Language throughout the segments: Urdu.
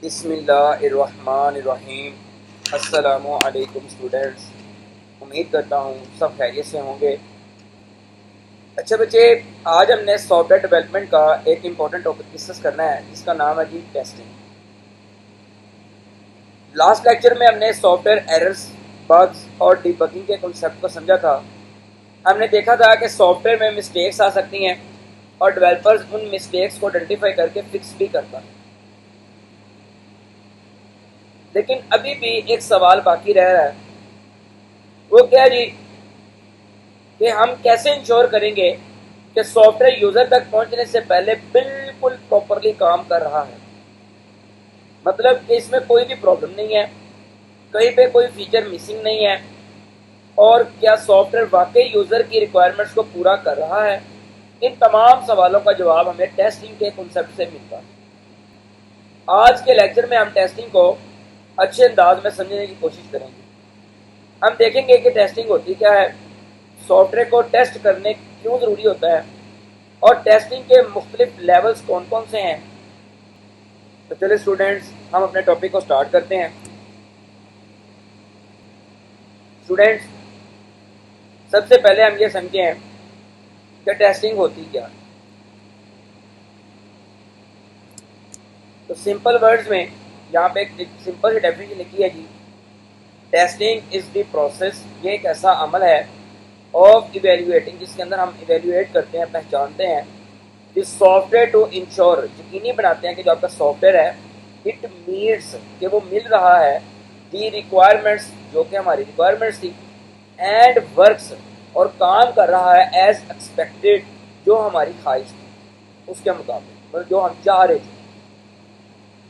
بسم اللہ الرحمن الرحیم۔ السلام علیکم اسٹوڈنٹس، امید کرتا ہوں سب خیریت سے ہوں گے۔ اچھا بچے، آج ہم نے سافٹ ویئر ڈیولپمنٹ کا ایک امپورٹنٹ ٹاپک ڈسکس کرنا ہے جس کا نام ہے جی ٹیسٹنگ۔ لاسٹ لیکچر میں ہم نے سافٹ ویئر ایررز، بگز اور ڈیبگنگ کے کنسیپٹ کو سمجھا تھا۔ ہم نے دیکھا تھا کہ سافٹ ویئر میں مسٹیکس آ سکتی ہیں اور ڈیولپرز ان مسٹیکس کو آئیڈینٹیفائی کر کے فکس بھی کرتا ہے، لیکن ابھی بھی ایک سوال باقی رہ رہا ہے۔ وہ کیا جی کہ ہم کیسے انشور کریں گے کہ سافٹ ویئر یوزر تک پہنچنے سے پہلے بالکل پراپرلی کام کر رہا ہے، مطلب کہ اس میں کوئی بھی پرابلم نہیں ہے، کہیں پہ کوئی فیچر مسنگ نہیں ہے، اور کیا سافٹ ویئر واقعی یوزر کی ریکوائرمنٹس کو پورا کر رہا ہے۔ ان تمام سوالوں کا جواب ہمیں ٹیسٹنگ کے کنسیپٹ سے ملتا ہے۔ آج کے لیکچر میں ہم ٹیسٹنگ کو اچھے انداز میں سمجھنے کی کوشش کریں گے۔ ہم دیکھیں گے کہ ٹیسٹنگ ہوتی کیا ہے، سافٹ ویئر کو ٹیسٹ کرنے کیوں ضروری ہوتا ہے، اور ٹیسٹنگ کے مختلف لیولز کون کون سے ہیں۔ تو چلے اسٹوڈینٹس، ہم اپنے ٹاپک کو سٹارٹ کرتے ہیں۔ اسٹوڈینٹس، سب سے پہلے ہم یہ سمجھیں کہ ٹیسٹنگ ہوتی کیا ہے۔ تو سمپل ورڈز میں یہاں پہ ایک سمپل سی ڈیفینیشن لکھی ہے جی، ٹیسٹنگ از دی پروسیس، یہ ایک ایسا عمل ہے آف ایویلویٹنگ، جس کے اندر ہم ایویلویٹ کرتے ہیں، پہچانتے ہیں دس سافٹ ویئر ٹو انشور، یقینی بناتے ہیں کہ جو آپ کا سافٹ ویئر ہے اٹ میٹس، کہ وہ مل رہا ہے دی ریکوائرمنٹس، جو کہ ہماری ریکوائرمنٹس تھی، اینڈ ورکس، اور کام کر رہا ہے ایز ایکسپیکٹڈ، جو ہماری خواہش تھی اس کے مطابق، مطلب جو ہم چاہ رہے تھے۔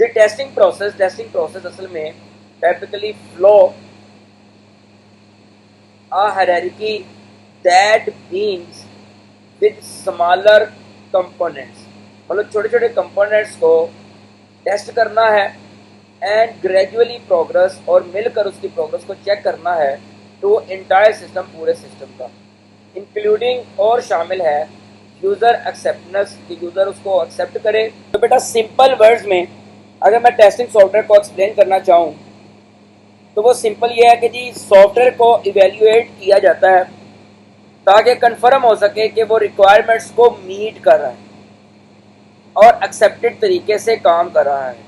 دی ٹیسٹنگ پروسیس اصل میں ٹائپکلی flu a hierarchy that begins with smaller components، مطلب چھوٹے چھوٹے کمپوننٹس کو ٹیسٹ کرنا ہے، اینڈ گریجولی پروگرس، اور مل کر اس کی پروگرس کو چیک کرنا ہے ٹو انٹائر سسٹم، پورے سسٹم کا، انکلوڈنگ، اور شامل ہے یوزر ایکسیپٹنس، کہ یوزر اس کو ایکسیپٹ کرے۔ تو بیٹا سمپل ورڈز میں اگر میں ٹیسٹنگ سافٹ ویئر کو ایکسپلین کرنا چاہوں تو وہ سمپل یہ ہے کہ جی سافٹ ویئر کو ایویلویٹ کیا جاتا ہے تاکہ کنفرم ہو سکے کہ وہ ریکوائرمنٹس کو میٹ کر رہا ہے اور ایکسیپٹڈ طریقے سے کام کر رہا ہے۔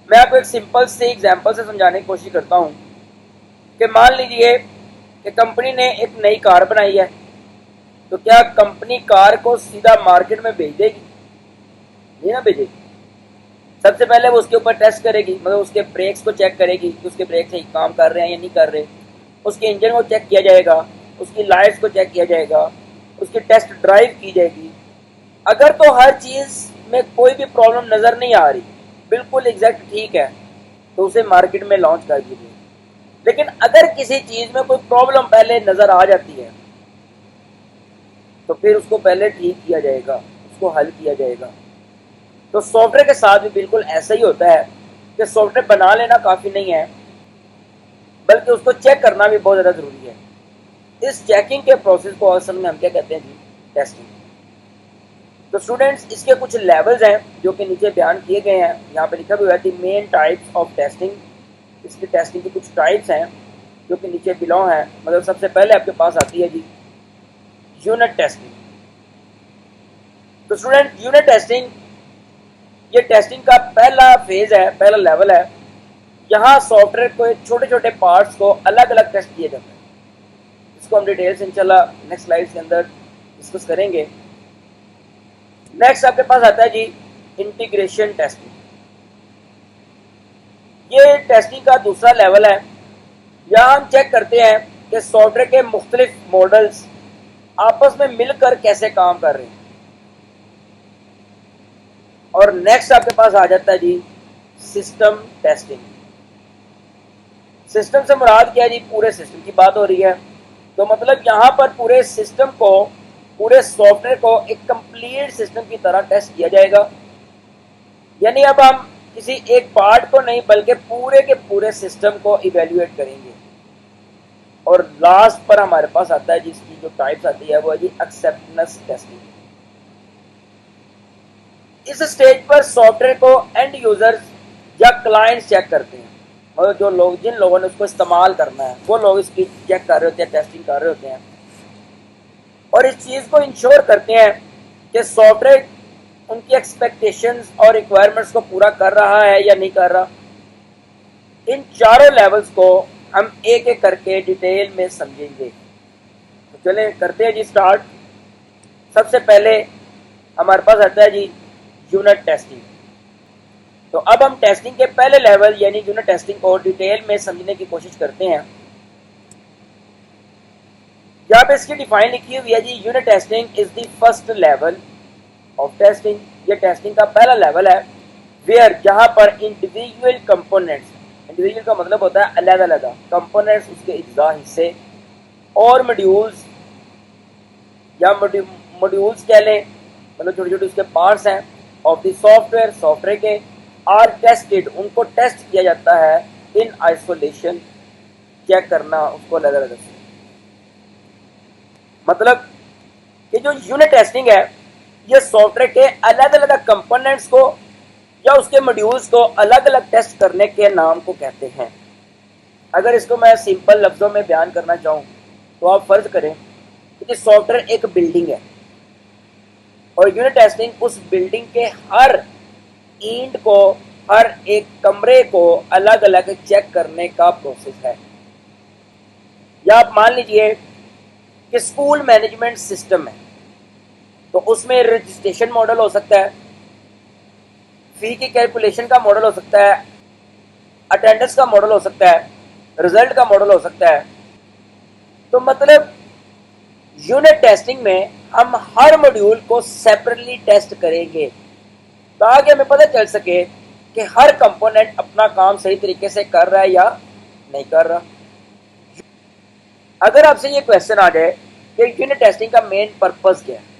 میں آپ کو ایک سمپل سے ایگزامپل سے سمجھانے کی کوشش کرتا ہوں کہ مان لیجئے کہ کمپنی نے ایک نئی کار بنائی ہے، تو کیا کمپنی کار کو سیدھا مارکیٹ میں بھیج دے گی؟ نہیں نہ بھیجے گی۔ سب سے پہلے وہ اس کے اوپر ٹیسٹ کرے گی، مطلب اس کے بریکس کو چیک کرے گی کہ اس کے بریک صحیح کام کر رہے ہیں یا نہیں کر رہے، اس کے انجن کو چیک کیا جائے گا، اس کی لائٹس کو چیک کیا جائے گا، اس کی ٹیسٹ ڈرائیو کی جائے گی۔ اگر تو ہر چیز میں کوئی بھی پرابلم نظر نہیں آ رہی، بالکل ایگزیکٹ ٹھیک ہے، تو اسے مارکیٹ میں لانچ کر دیجیے۔ لیکن اگر کسی چیز میں کوئی پرابلم پہلے نظر آ جاتی ہے تو پھر اس کو پہلے ٹھیک کیا جائے گا، اس کو حل کیا جائے گا۔ تو سافٹ ویئر کے ساتھ بھی بالکل ایسا ہی ہوتا ہے کہ سافٹ ویئر بنا لینا کافی نہیں ہے، بلکہ اس کو چیک کرنا بھی بہت زیادہ ضروری ہے۔ اس چیکنگ کے پروسیس کو اصل میں ہم کیا کہتے ہیں جی، ٹیسٹنگ۔ تو اسٹوڈینٹس، اس کے کچھ لیولز ہیں جو کہ نیچے بیان کیے گئے ہیں، یہاں پہ لکھا ہوا ہے دی مین ٹائپس آف ٹیسٹنگ۔ اس کی ٹیسٹنگ کی کچھ ٹائپس ہیں جو کہ نیچے بلو ہیں، مطلب سب سے پہلے آپ کے پاس آتی ہے جی یونٹ ٹیسٹنگ۔ تو اسٹوڈینٹ، یونٹ ٹیسٹنگ یہ ٹیسٹنگ کا پہلا فیز ہے، پہلا لیول ہے۔ یہاں سافٹ ویئر کو چھوٹے چھوٹے پارٹس کو الگ الگ ٹیسٹ کیا جاتا ہے، اس کو ہم ڈیٹیل سے انشاءاللہ نیکسٹ سلائیڈ کے اندر ڈسکس کریں گے۔ نیکسٹ آپ کے پاس آتا ہے جی انٹیگریشن ٹیسٹنگ۔ یہ ٹیسٹنگ کا دوسرا لیول ہے۔ یہاں ہم چیک کرتے ہیں کہ سافٹ ویئر کے مختلف ماڈلز آپس میں مل کر کیسے کام کر رہے ہیں۔ اور نیکسٹ آپ کے پاس آ جاتا ہے جی سسٹم ٹیسٹنگ۔ سسٹم سے مراد کیا ہے جی؟ پورے سسٹم کی بات ہو رہی ہے۔ تو مطلب یہاں پر پورے سسٹم کو، پورے سافٹ ویئر کو ایک کمپلیٹ سسٹم کی طرح ٹیسٹ کیا جائے گا، یعنی اب ہم کسی ایک پارٹ کو نہیں بلکہ پورے کے پورے سسٹم کو ایویلویٹ کریں گے۔ اور لاسٹ پر ہمارے پاس آتا ہے جس کی جو ٹائپس آتی ہے وہ ہے جی ایکسیپٹنس ٹیسٹنگ۔ اس سٹیج پر سافٹ ویئر کو اینڈ یوزر یا کلائنٹس چیک کرتے ہیں، مطلب جو لوگ جن لوگوں نے اس کو استعمال کرنا ہے وہ لوگ اس کی چیک کر رہے ہوتے ہیں، ٹیسٹنگ کر رہے ہوتے ہیں، اور اس چیز کو انشور کرتے ہیں کہ سافٹ ویئر ان کی ایکسپیکٹیشنز اور ریکوائرمنٹس کو پورا کر رہا ہے یا نہیں کر رہا۔ ان چاروں لیولز کو ہم ایک ایک کر کے ڈیٹیل میں سمجھیں گے۔ تو چلیں کرتے ہیں جی سٹارٹ۔ سب سے پہلے ہمارے پاس آتا ہے جی یونٹ ٹیسٹنگ۔ تو اب ہم ٹیسٹنگ کے پہلے لیول یعنی یونٹ ٹیسٹنگ کو ڈیٹیل میں سمجھنے کی کوشش کرتے ہیں۔ یہاں پہ اس کی ڈیفائن لکھی ہوئی ہے جی، unit testing is the first level of testing, یہ ٹیسٹنگ کا پہلا لیول ہے، ویئر جہاں پر انڈیویجول کمپوننٹس، انڈیویجول کا مطلب ہوتا ہے علیحدہ علیحدہ، کمپوننٹس اس کے اجزاء حصے اور ماڈیولز یا ماڈیولز کہہ لیں، مطلب چھوٹے چھوٹے اس کے پارٹس ہیں، آف دی سافٹ ویئر کے آر ٹیسٹڈ، ان کو ٹیسٹ کیا جاتا ہے ان آئسولیشن، چیک کرنا اس کو علیحدہ علیحدہ سے۔ مطلب کہ جو یونٹ ٹیسٹنگ ہے یہ سافٹ ویئر کے علیحدہ علیحدہ کمپوننٹس کو یا اس کے ماڈیولز کو الگ الگ ٹیسٹ کرنے کے نام کو کہتے ہیں۔ اگر اس کو میں سمپل لفظوں میں بیان کرنا چاہوں تو آپ فرض کریں کہ سافٹ ویئر ایک بلڈنگ ہے اور یونٹ ٹیسٹنگ اس بلڈنگ کے ہر اینٹ کو، ہر ایک کمرے کو الگ الگ چیک کرنے کا پروسیس ہے۔ یا آپ مان لیجئے کہ اسکول مینجمنٹ سسٹم ہے تو اس میں رجسٹریشن ماڈل ہو سکتا ہے، فی کی کیلکولیشن کا ماڈل ہو سکتا ہے، اٹینڈنس کا ماڈل ہو سکتا ہے، رزلٹ کا ماڈل ہو سکتا ہے۔ تو مطلب یونٹ ٹیسٹنگ میں ہم ہر ماڈیول کو سیپریٹلی ٹیسٹ کریں گے تاکہ ہمیں پتہ چل سکے کہ ہر کمپوننٹ اپنا کام صحیح طریقے سے کر رہا ہے یا نہیں کر رہا۔ اگر آپ سے یہ کویسچن آ جائے کہ یونٹ ٹیسٹنگ کا مین پرپز کیا ہے،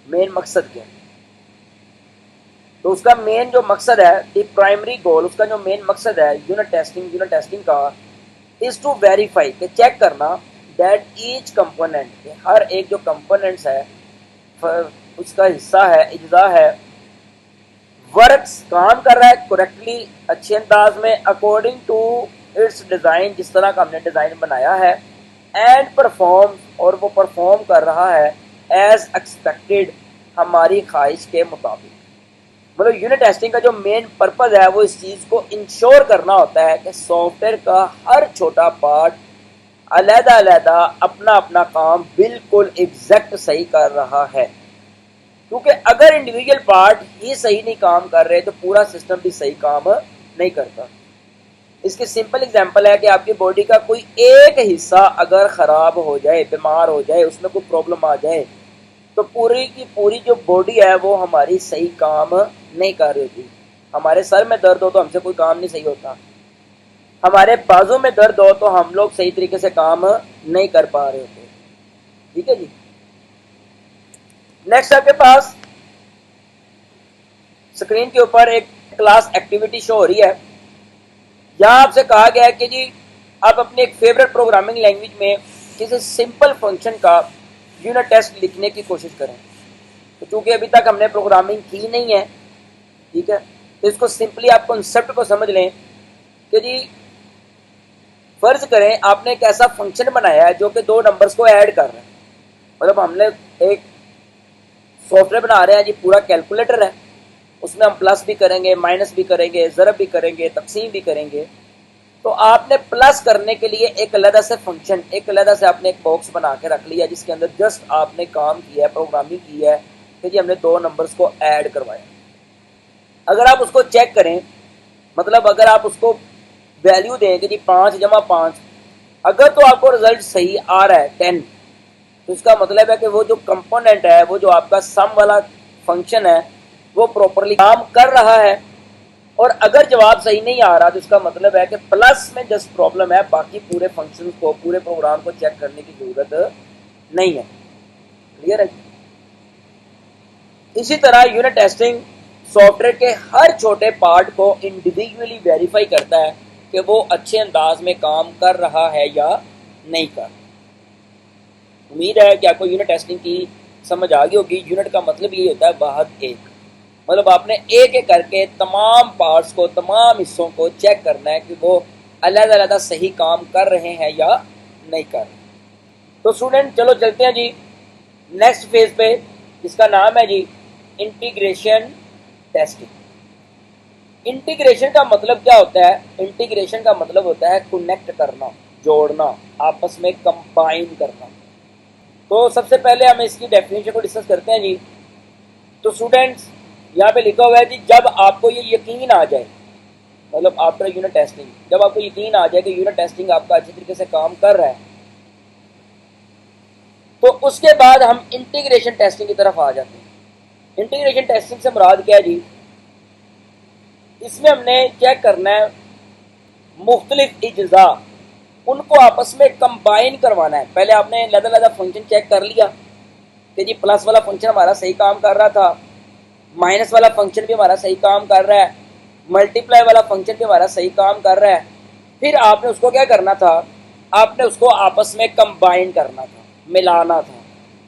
مین مقصد کیا ہے، تو اس کا مین جو مقصد ہے، دی پرائمری گول، اس کا جو مین مقصد ہے یونٹ ٹیسٹنگ کا از ٹو ویریفائی، کہ چیک کرنا دیٹ ایچ کمپوننٹ، کہ ہر ایک جو کمپوننٹس ہے اس کا حصہ ہے، اجزاء ہے، ورکس کام کر رہا ہے کریکٹلی، اچھے انداز میں، اکارڈنگ ٹو اٹس ڈیزائن، جس طرح کا ہم نے ڈیزائن بنایا ہے، اینڈ پرفارم، اور وہ پرفارم کر رہا ہے ایز ایکسپیکٹڈ، ہماری خواہش کے مطابق۔ مطلب یونٹ ٹیسٹنگ کا جو مین پرپز ہے وہ اس چیز کو انشور کرنا ہوتا ہے کہ سافٹ ویئر کا ہر چھوٹا پارٹ علیحدہ علیحدہ اپنا اپنا کام بالکل ایگزیکٹ صحیح کر رہا ہے، کیونکہ اگر انڈیویجول پارٹ ہی صحیح نہیں کام کر رہے تو پورا سسٹم بھی صحیح کام نہیں کرتا۔ اس کی سمپل اگزامپل ہے کہ آپ کی باڈی کا کوئی ایک حصہ اگر خراب ہو جائے، بیمار ہو جائے، اس میں کوئی پرابلم آ جائے تو پوری کی پوری جو باڈی ہے وہ ہماری صحیح کام نہیں کر رہی ہوتی۔ ہمارے سر میں درد ہو تو ہم سے کوئی کام نہیں صحیح ہوتا، ہمارے بازو میں درد ہو تو ہم لوگ صحیح طریقے سے کام نہیں کر پا رہے ہوتے۔ ٹھیک ہے جی، نیکسٹ آپ کے پاس اسکرین کے اوپر ایک کلاس ایکٹیویٹی شو ہو رہی ہے۔ یہاں آپ سے کہا گیا ہے کہ جی آپ اپنے ایک فیوریٹ پروگرامنگ لینگویج میں کسی سمپل فنکشن کا یونٹ ٹیسٹ لکھنے کی کوشش کریں۔ تو چونکہ ابھی تک ہم نے پروگرامنگ کی نہیں ہے، ٹھیک ہے، تو اس کو سمپلی آپ کنسیپٹ کو سمجھ لیں کہ جی فرض کریں آپ نے ایک ایسا فنکشن بنایا ہے جو کہ دو نمبرز کو ایڈ کر رہا ہے۔ مطلب ہم نے ایک سافٹ ویئر بنا رہے ہیں جی، پورا کیلکولیٹر ہے، اس میں ہم پلس بھی کریں گے، مائنس بھی کریں گے، ضرب بھی کریں گے، تقسیم بھی کریں گے۔ تو آپ نے پلس کرنے کے لیے ایک علیحدہ سے فنکشن، ایک علیحدہ سے آپ نے ایک باکس بنا کے رکھ لیا جس کے اندر جسٹ آپ نے کام کیا ہے، پروگرامنگ کی ہے کہ جی ہم نے دو نمبرز کو ایڈ کروایا۔ اگر آپ اس کو چیک کریں، مطلب اگر آپ اس کو ویلیو دیں کہ جی 5 جمع 5، اگر تو آپ کو رزلٹ صحیح آ رہا ہے 10، تو اس کا مطلب ہے کہ وہ جو کمپوننٹ ہے، وہ جو آپ کا سم والا فنکشن ہے وہ پراپرلی کام کر رہا ہے۔ اور اگر جواب صحیح نہیں آ رہا تو اس کا مطلب ہے کہ پلس میں جسٹ پرابلم ہے، باقی پورے فنکشن کو، پورے پروگرام کو چیک کرنے کی ضرورت نہیں ہے۔ کلیئر ہے؟ اسی طرح یونٹ ٹیسٹنگ سافٹ ویئر کے ہر چھوٹے پارٹ کو انڈیویجولی ویریفائی کرتا ہے کہ وہ اچھے انداز میں کام کر رہا ہے یا نہیں کر رہا۔ امید ہے کہ آپ کو یونٹ ٹیسٹنگ کی سمجھ آ گئی ہوگی۔ یونٹ کا مطلب یہ ہوتا ہے واحد ایک، مطلب آپ نے ایک ایک کر کے تمام پارٹس کو، تمام حصوں کو چیک کرنا ہے کہ وہ علیحدہ علیحدہ صحیح کام کر رہے ہیں یا نہیں کر رہے۔ تو اسٹوڈنٹ چلو چلتے ہیں جی نیکسٹ فیز پہ، جس کا نام ہے جی انٹیگریشن ٹیسٹنگ۔ انٹیگریشن کا مطلب کیا ہوتا ہے؟ انٹیگریشن کا مطلب ہوتا ہے کنیکٹ کرنا، جوڑنا، آپس میں کمبائن کرنا۔ تو سب سے پہلے ہم اس کی ڈیفینیشن کو ڈسکس کرتے ہیں جی۔ تو اسٹوڈینٹس یہاں پہ لکھا ہوا ہے جی، جب آپ کو یہ یقین آ جائے، مطلب آفٹر یونٹ ٹیسٹنگ، جب آپ کو یقین آ جائے کہ یونٹ ٹیسٹنگ آپ کا اچھی طریقے سے کام کر رہا ہے، تو اس کے بعد ہم انٹیگریشن ٹیسٹنگ کی طرف آ جاتے ہیں۔ انٹیگریشن ٹیسٹنگ سے مراد کیا ہے جی؟ اس میں ہم نے چیک کرنا ہے مختلف اجزاء، ان کو آپس میں کمبائن کروانا ہے۔ پہلے آپ نے علیحدہ فنکشن چیک کر لیا کہ جی پلس والا فنکشن ہمارا صحیح کام کر رہا تھا، مائنس والا فنکشن بھی ہمارا صحیح کام کر رہا ہے، ملٹیپلائی والا فنکشن بھی ہمارا صحیح کام کر رہا ہے۔ پھر آپ نے اس کو کیا کرنا تھا؟ آپ نے اس کو آپس میں کمبائن کرنا تھا، ملانا تھا،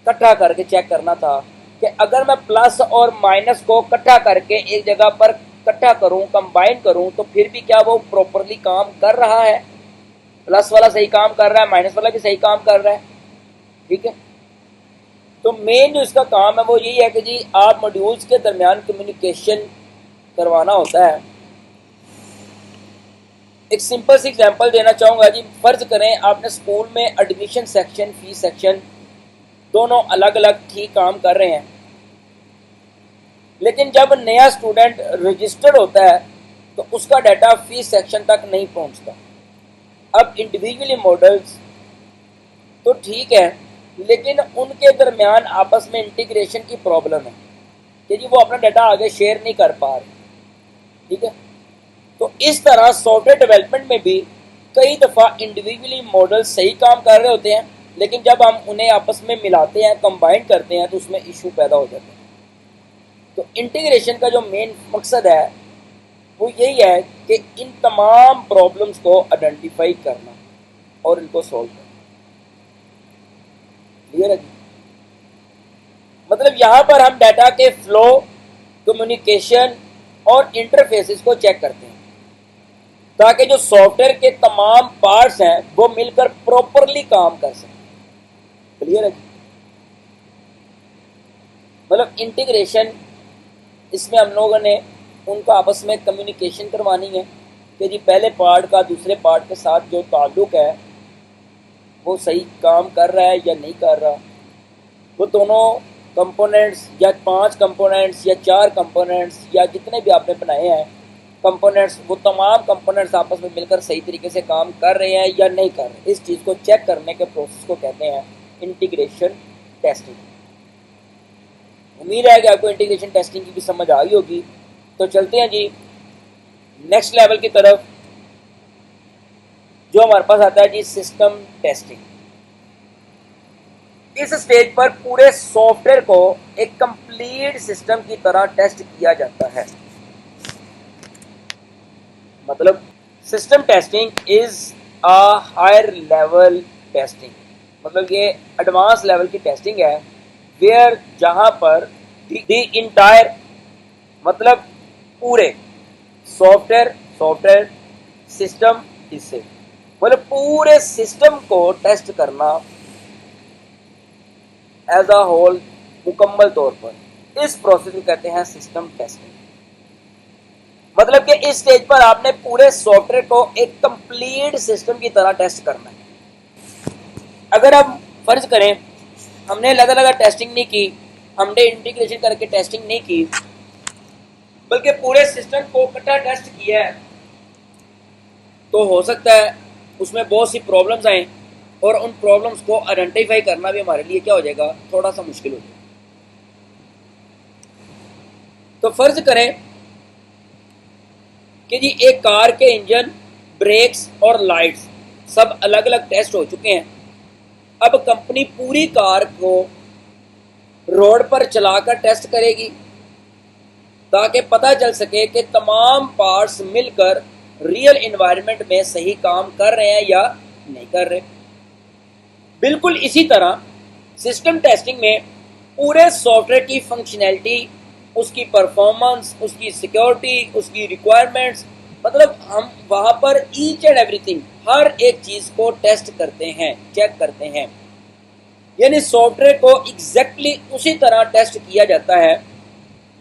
کٹھا کر کے چیک کرنا تھا کہ اگر میں پلس اور مائنس کو کٹھا کر کے ایک جگہ پر کٹھا کروں، کمبائن کروں، تو پھر بھی کیا وہ پراپرلی کام کر رہا ہے؟ پلس والا صحیح کام کر رہا ہے، مائنس والا بھی صحیح کام کر رہا ہے، ٹھیک ہے۔ تو مین جو اس کا کام ہے وہ یہی ہے کہ جی آپ موڈیولز کے درمیان کمیونیکیشن کروانا ہوتا ہے۔ ایک سمپل سی ایگزامپل دینا چاہوں گا جی۔ فرض کریں آپ نے اسکول میں ایڈمیشن سیکشن، فیس سیکشن دونوں الگ الگ ٹھیک کام کر رہے ہیں، لیکن جب نیا اسٹوڈنٹ رجسٹر ہوتا ہے تو اس کا ڈیٹا فیس سیکشن تک نہیں پہنچتا۔ اب انڈیویجولی ماڈلز تو ٹھیک ہے، لیکن ان کے درمیان آپس میں انٹیگریشن کی پرابلم ہے کہ جی وہ اپنا ڈیٹا آگے شیئر نہیں کر پا رہے، ٹھیک ہے۔ تو اس طرح سافٹ ویئر ڈیولپمنٹ میں بھی کئی دفعہ انڈیویجولی ماڈل صحیح کام کر رہے ہوتے ہیں، لیکن جب ہم انہیں آپس میں ملاتے ہیں، کمبائن کرتے ہیں، تو اس میں ایشو پیدا ہو جاتے ہیں۔ تو انٹیگریشن کا جو مین مقصد ہے وہ یہی ہے کہ ان تمام پرابلمس کو آئیڈینٹیفائی کرنا اور ان کو سولو کرنا۔ کلیئر ہے جی؟ مطلب یہاں پر ہم ڈیٹا کے فلو، کمیونیکیشن اور انٹرفیسز کو چیک کرتے ہیں تاکہ جو سافٹ ویئر کے تمام پارٹس ہیں وہ مل کر پراپرلی کام کر سکیں۔ کلیئر ہے جی؟ مطلب انٹیگریشن، اس میں ہم لوگوں نے ان کو آپس میں کمیونیکیشن کروانی ہے کہ جی پہلے پارٹ کا دوسرے پارٹ کے ساتھ جو تعلق ہے وہ صحیح کام کر رہا ہے یا نہیں کر رہا۔ وہ دونوں کمپوننٹس یا 5 کمپوننٹس یا 4 کمپوننٹس یا جتنے بھی آپ نے بنائے ہیں کمپوننٹس، وہ تمام کمپوننٹس آپس میں مل کر صحیح طریقے سے کام کر رہے ہیں یا نہیں کر رہے۔ اس چیز کو چیک کرنے کے پروسیس کو کہتے ہیں انٹیگریشن ٹیسٹنگ۔ امید ہے کہ آپ کو انٹیگریشن ٹیسٹنگ کی بھی سمجھ آ گئی ہوگی۔ تو چلتے ہیں جی نیکسٹ لیول کی طرف، جو ہمارے پاس آتا ہے جی سسٹم ٹیسٹنگ۔ اس سٹیج پر پورے سافٹ ویئر کو ایک کمپلیٹ سسٹم کی طرح ٹیسٹ کیا جاتا ہے۔ مطلب system testing is a higher level testing, مطلب یہ ایڈوانس لیول کی ٹیسٹنگ ہے ویئر جہاں پر دی انٹائر، مطلب پورے سافٹ ویئر سسٹم حصے، مطلب پورے سسٹم کو ٹیسٹ کرنا ایز اے ہول، مکمل طور پر، اس پروسیس کو کہتے ہیں سسٹم ٹیسٹنگ۔ مطلب کہ اس سٹیج پر آپ نے پورے سافٹ ویئر کو ایک کمپلیٹ سسٹم کی طرح ٹیسٹ کرنا ہے۔ اگر ہم فرض کریں ہم نے علیحدہ ٹیسٹنگ نہیں کی، ہم نے انٹیگریشن کر کے ٹیسٹنگ نہیں کی، بلکہ پورے سسٹم کو اکٹھا ٹیسٹ کیا ہے، تو ہو سکتا ہے اس میں بہت سی پرابلمز آئیں اور ان پرابلمز کو آئیڈینٹیفائی کرنا بھی ہمارے لیے کیا ہو جائے گا، تھوڑا سا مشکل ہو جائے گا۔ تو فرض کریں کہ جی ایک کار کے انجن، بریکس اور لائٹس سب الگ الگ ٹیسٹ ہو چکے ہیں۔ اب کمپنی پوری کار کو روڈ پر چلا کر ٹیسٹ کرے گی تاکہ پتہ چل سکے کہ تمام پارٹس مل کر ریئل انوائرمنٹ میں صحیح کام کر رہے ہیں یا نہیں کر رہے۔ بالکل اسی طرح سسٹم ٹیسٹنگ میں پورے سافٹ ویئر کی فنکشنلٹی اس کی پرفارمنس، اس کی سیکیورٹی، اس کی ریکوائرمنٹس، مطلب ہم وہاں پر ایچ اینڈ ایوری تھنگ، ہر ایک چیز کو ٹیسٹ کرتے ہیں، چیک کرتے ہیں. یعنی سافٹ ویئر کو ایگزیکٹلی اسی طرح ٹیسٹ کیا جاتا ہے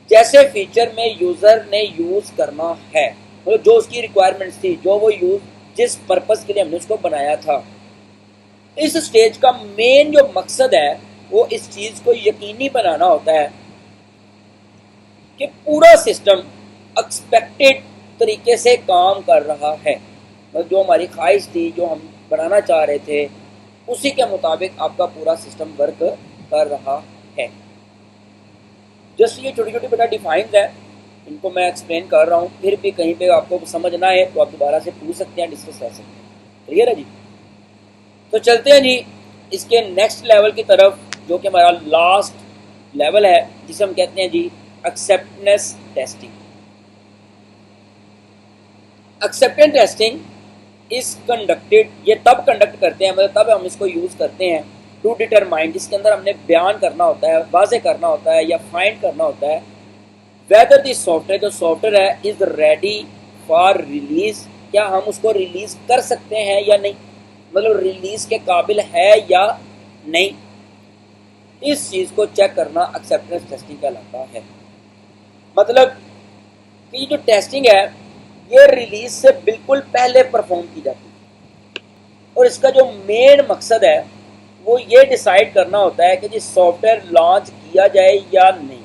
جیسے فیچر میں یوزر نے یوز کرنا ہے، مطلب جو اس کی ریکوائرمنٹس تھی، جو وہ جس پرپز کے لیے ہم نے اس کو بنایا تھا. اس سٹیج کا مین جو مقصد ہے وہ اس چیز کو یقینی بنانا ہوتا ہے کہ پورا سسٹم ایکسپیکٹڈ طریقے سے کام کر رہا ہے، جو ہماری خواہش تھی، جو ہم بنانا چاہ رہے تھے، اسی کے مطابق آپ کا پورا سسٹم ورک کر رہا ہے. جسٹ یہ چھوٹی چھوٹی بیٹا ڈیفائنز ہے، ان کو میں ایکسپلین کر رہا ہوں، پھر بھی کہیں پہ آپ کو سمجھنا ہے تو آپ دوبارہ سے پوچھ سکتے ہیں، ڈسکس کر سکتے ہیں. کلیئر ہے جی؟ تو چلتے ہیں جی اس کے نیکسٹ لیول کی طرف، جو کہ ہمارا لاسٹ لیول ہے، جسے ہم کہتے ہیں جی acceptance testing. Acceptance testing is conducted, یہ تب کنڈکٹ کرتے ہیں، مطلب تب ہم اس کو یوز کرتے ہیں ٹو ڈیٹرمائن، جس کے اندر ہم نے بیان کرنا ہوتا ہے، واضح کرنا ہوتا ہے یا فائنڈ کرنا ہوتا ہے ویدر دی سافٹ ویئر، جو سافٹ ویئر ہے از ریڈی فار ریلیز، کیا ہم اس کو ریلیز کر سکتے ہیں یا نہیں، مطلب ریلیز کے قابل ہے یا نہیں. اس چیز کو چیک کرنا ایکسیپٹنس ٹیسٹنگ کہلاتا ہے. مطلب کہ یہ جو ٹیسٹنگ ہے یہ ریلیز سے بالکل پہلے پرفارم کی جاتی ہے، اور اس کا جو مین مقصد ہے وہ یہ ڈیسائیڈ کرنا ہوتا ہے کہ جی سافٹ ویئر لانچ کیا جائے یا نہیں،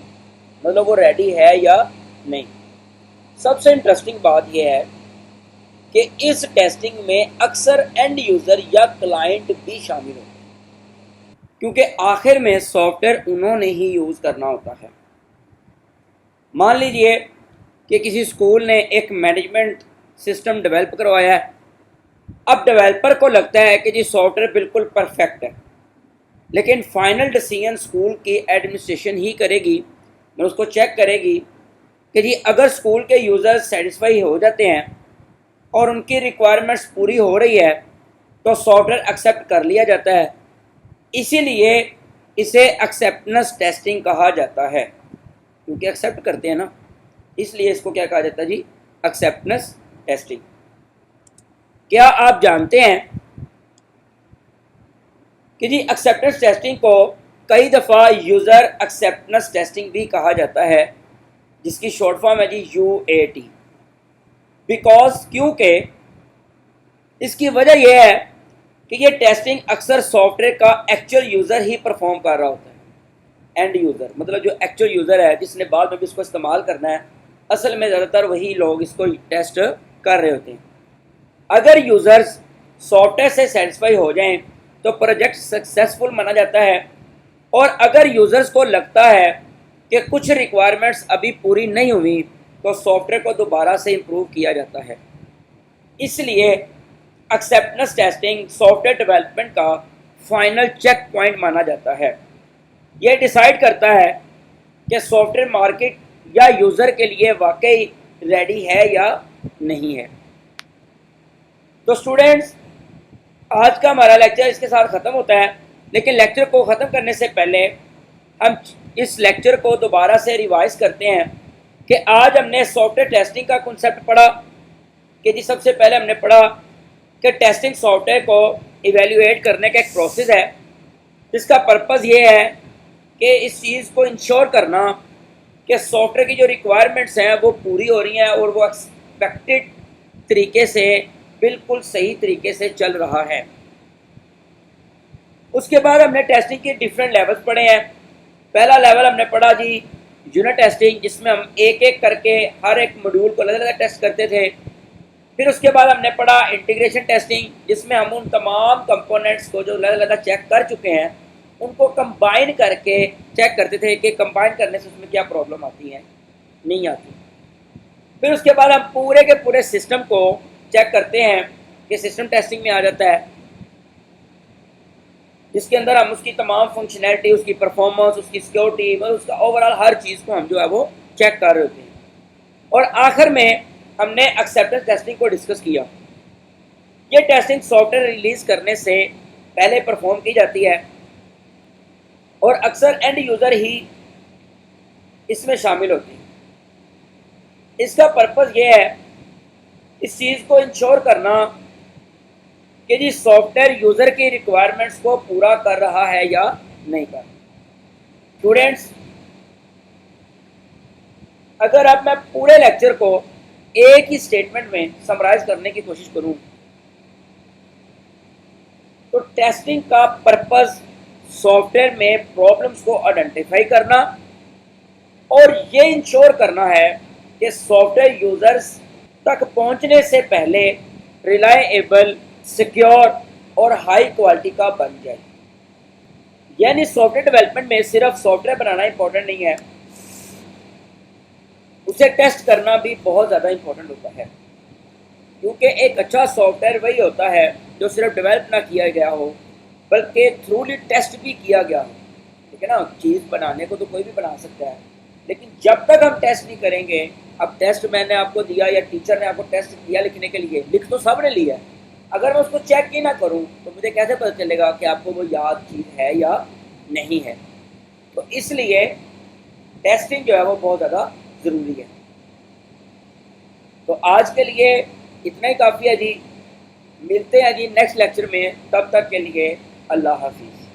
مطلب وہ ریڈی ہے یا نہیں. سب سے انٹرسٹنگ بات یہ ہے کہ اس ٹیسٹنگ میں اکثر اینڈ یوزر یا کلائنٹ بھی شامل ہوتے ہیں، کیونکہ آخر میں سافٹ ویئر انہوں نے ہی یوز کرنا ہوتا ہے. مان لیجئے کہ کسی اسکول نے ایک مینجمنٹ سسٹم ڈیولپ کروایا ہے، اب ڈیولپر کو لگتا ہے کہ جی سافٹ ویئر بالکل پرفیکٹ ہے، لیکن فائنل ڈیسیژن اسکول کی ایڈمنسٹریشن ہی کرے گی، میں اس کو چیک کرے گی کہ جی اگر اسکول کے یوزر سیٹسفائی ہو جاتے ہیں اور ان کی ریکوائرمنٹس پوری ہو رہی ہے تو سافٹ ویئر ایکسیپٹ کر لیا جاتا ہے. اسی لیے اسے ایکسیپٹنس ٹیسٹنگ کہا جاتا ہے، کیونکہ ایکسیپٹ کرتے ہیں نا، اس لیے اس کو کیا کہا جاتا ہے جی ایکسیپٹنس ٹیسٹنگ. کیا آپ جانتے ہیں کہ جی ایکسیپٹنس ٹیسٹنگ کو کئی دفعہ یوزر ایکسیپٹنس ٹیسٹنگ بھی کہا جاتا ہے، جس کی شارٹ فارم ہے جی UAT. بیکاز کیونکہ اس کی وجہ یہ ہے کہ یہ ٹیسٹنگ اکثر سافٹ ویئر کا ایکچوئل یوزر ہی پرفارم کر رہا ہوتا ہے. اینڈ یوزر مطلب جو ایکچوئل یوزر ہے جس نے بعد میں بھی اس کو استعمال کرنا ہے، اصل میں زیادہ تر وہی لوگ اس کو ٹیسٹ کر رہے ہوتے ہیں. اگر یوزرز سافٹ ویئر سے سیٹسفائی ہو جائیں تو پروجیکٹ سکسیزفل مانا جاتا ہے، اور اگر یوزرز کو لگتا ہے کہ کچھ ریکوائرمنٹس ابھی پوری نہیں ہوئی تو سافٹ ویئر کو دوبارہ سے امپروو کیا جاتا ہے. اس لیے acceptance testing soft where development کا فائنل چیک پوائنٹ مانا جاتا ہے. یہ ڈیسائیڈ کرتا ہے کہ سافٹ ویئر مارکیٹ یا یوزر کے لیے واقعی ریڈی ہے یا نہیں ہے. تو اسٹوڈینٹس آج کا ہمارا لیکچر اس کے ساتھ ختم ہوتا ہے، لیکن لیکچر کو ختم کرنے سے پہلے ہم اس لیکچر کو دوبارہ سے ریوائز کرتے ہیں کہ آج ہم نے سافٹ ویئر ٹیسٹنگ کا کنسیپٹ پڑھا کہ جی سب سے پہلے ہم نے پڑھا کہ ٹیسٹنگ سافٹ ویئر کو ایویلیویٹ کرنے کا ایک پروسیس ہے، جس کا پرپز یہ ہے کہ اس چیز کو انشور کرنا کہ سافٹ ویئر کی جو ریکوائرمنٹس ہیں وہ پوری ہو رہی ہیں اور وہ ایکسپیکٹڈ طریقے سے بالکل صحیح طریقے سے چل رہا ہے. اس کے بعد ہم نے ٹیسٹنگ کے ڈفرینٹ لیولز پڑھے ہیں. پہلا لیول ہم نے پڑھا جی یونٹ ٹیسٹنگ، جس میں ہم ایک ایک کر کے ہر ایک ماڈیول کو الگ الگ ٹیسٹ کرتے تھے. پھر اس کے بعد ہم نے پڑھا انٹیگریشن ٹیسٹنگ، جس میں ہم ان تمام کمپوننٹس کو جو الگ الگ چیک کر چکے ہیں ان کو کمبائن کر کے چیک کرتے تھے کہ کمبائن کرنے سے اس میں کیا پرابلم آتی ہے، نہیں آتی. پھر اس کے بعد ہم پورے کے پورے سسٹم کو چیک کرتے ہیں کہ سسٹم ٹیسٹنگ میں آ جاتا ہے، جس کے اندر ہم اس کی تمام فنکشنلٹی، اس کی پرفارمنس، اس کی سیکیورٹی، اس کا اوور آل ہر چیز کو ہم جو ہے وہ چیک کر رہے ہوتے ہیں. اور آخر میں ہم نے ایکسیپٹنس ٹیسٹنگ کو ڈسکس کیا. یہ ٹیسٹنگ سافٹ ویئر ریلیز کرنے سے پہلے پرفارم کی جاتی ہے اور اکثر اینڈ یوزر ہی اس میں شامل ہوتی ہیں۔ اس کا پرپز یہ ہے اس چیز کو انشور کرنا کہ جی سافٹ ویئر یوزر کی ریکوائرمنٹس کو پورا کر رہا ہے یا نہیں کر رہا۔ اسٹوڈینٹس، اگر اب میں پورے لیکچر کو ایک ہی اسٹیٹمنٹ میں سمرائز کرنے کی کوشش کروں تو ٹیسٹنگ کا پرپز سافٹ ویئر میں پرابلمس کو آئیڈینٹیفائی کرنا اور یہ انشور کرنا ہے کہ سافٹ ویئر یوزرز تک پہنچنے سے پہلے ریلائیبل، سیکیور اور ہائی کوالٹی کا بن جائے۔ یعنی سافٹ ویئر ڈیولپمنٹ میں صرف سافٹ ویئر بنانا امپورٹنٹ نہیں ہے، اسے ٹیسٹ کرنا بھی بہت زیادہ امپورٹنٹ ہوتا ہے، کیونکہ ایک اچھا سافٹ ویئر وہی ہوتا ہے جو صرف ڈیولپ نہ کیا گیا ہو بلکہ تھرولی ٹیسٹ بھی کیا گیا ہو۔ ٹھیک ہے نا، چیز بنانے کو تو کوئی بھی بنا سکتا ہے، لیکن جب تک ہم ٹیسٹ نہیں کریں گے، اب ٹیسٹ میں نے آپ کو دیا یا ٹیچر نے آپ کو ٹیسٹ دیا لکھنے کے لیے، لکھ تو سب نے لیا ہے، اگر میں اس کو چیک ہی نہ کروں تو مجھے کیسے پتہ چلے گا کہ آپ کو وہ یاد چیز ہے یا نہیں ہے؟ تو اس لیے ٹیسٹنگ جو ہے وہ بہت زیادہ ضروری ہے۔ تو آج کے لیے اتنا ہی کافی ہے جی، ملتے ہیں جی نیکسٹ لیکچر میں، تب تک کے لیے اللہ حافظ۔